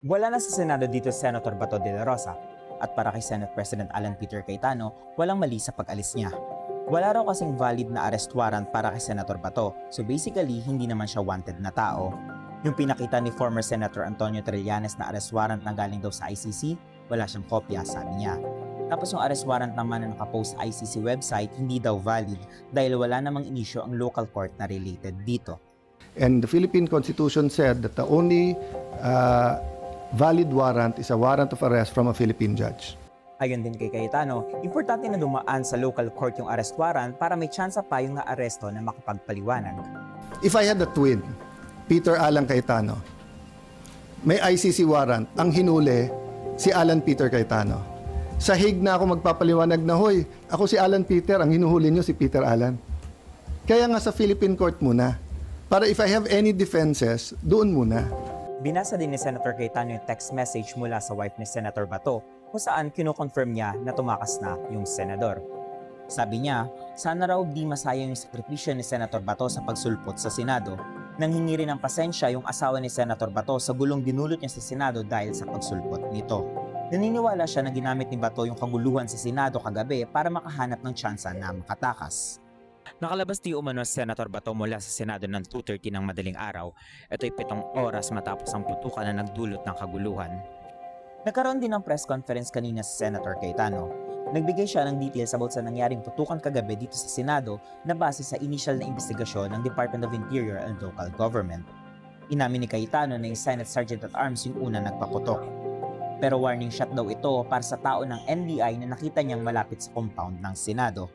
Wala na sa Senado dito si Senator Bato de la Rosa at para kay Senate President Alan Peter Cayetano, walang mali sa pag-alis niya. Wala raw kasing valid na arrest warrant para kay Senator Bato, so basically hindi naman siya wanted na tao. Yung pinakita ni former Senator Antonio Trillanes na arrest warrant na galing daw sa ICC, wala siyang kopya, sabi niya. Tapos yung arrest warrant naman na nakapost sa ICC website hindi daw valid dahil wala namang inisyo ang local court na related dito. And the Philippine Constitution said that the only valid warrant is a warrant of arrest from a Philippine judge. Ayon din kay Cayetano, importante na dumaan sa local court yung arrest warrant para may tsansa pa yung naaresto na makapagpaliwanag. If I had a twin, Peter Alan Cayetano, may ICC warrant, ang hinuli si Alan Peter Cayetano. Sa Hague na ako magpapaliwanag na, hoy, ako si Alan Peter, ang hinuhuli niyo si Peter Alan. Kaya nga sa Philippine court muna, para if I have any defenses, doon muna. Binasa din ni Senator Cayetano yung text message mula sa wife ni Senator Bato kung saan kinoconfirm niya na tumakas na yung senador. Sabi niya, sana raw di masayang yung sakripisyo ni Senator Bato sa pagsulpot sa Senado. Nang hingi rin ng pasensya yung asawa ni Senator Bato sa gulong dinulot niya sa Senado dahil sa pagsulpot nito. Naniniwala siya na ginamit ni Bato yung kaguluhan sa Senado kagabi para makahanap ng tsansa na makatakas. Nakalabas di umano si Senator Bato mula sa Senado ng 2:30 ng madaling araw. Ito'y 7 oras matapos ang putukan na nagdulot ng kaguluhan. Nagkaroon din ng press conference kanina si Senator Cayetano. Nagbigay siya ng details about sa nangyaring putukan kagabi dito sa Senado na base sa initial na investigasyon ng Department of Interior and Local Government. Inamin ni Cayetano na yung Senate Sergeant at Arms yung una nagpaputok. Pero warning shot daw ito para sa tao ng NBI na nakita niyang malapit sa compound ng Senado.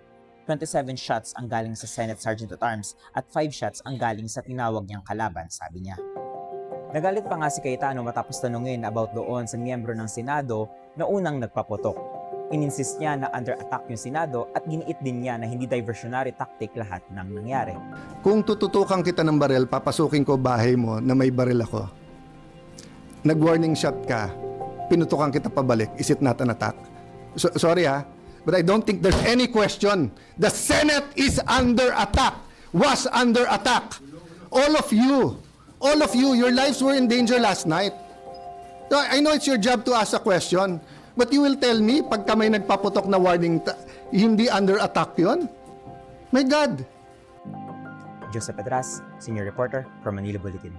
27 shots ang galing sa Senate Sergeant at Arms at 5 shots ang galing sa tinawag niyang kalaban, sabi niya. Nagalit pa nga si Cayetano matapos tanungin about doon sa miyembro ng Senado na unang nagpaputok. Ininsist niya na under attack yung Senado at giniit din niya na hindi diversionary tactic lahat ng nangyari. Kung tututukan kita ng baril, papasukin ko bahay mo na may baril ako. Nag-warning shot ka, pinutukan kita pabalik, is it not an attack? Sorry ha, but I don't think there's any question. The Senate is under attack, was under attack. All of you, your lives were in danger last night. So, I know it's your job to ask a question, but you will tell me, pagka may nagpaputok na warning, hindi under attack yon? My God! Joseph Pedras, Senior Reporter from Manila Bulletin.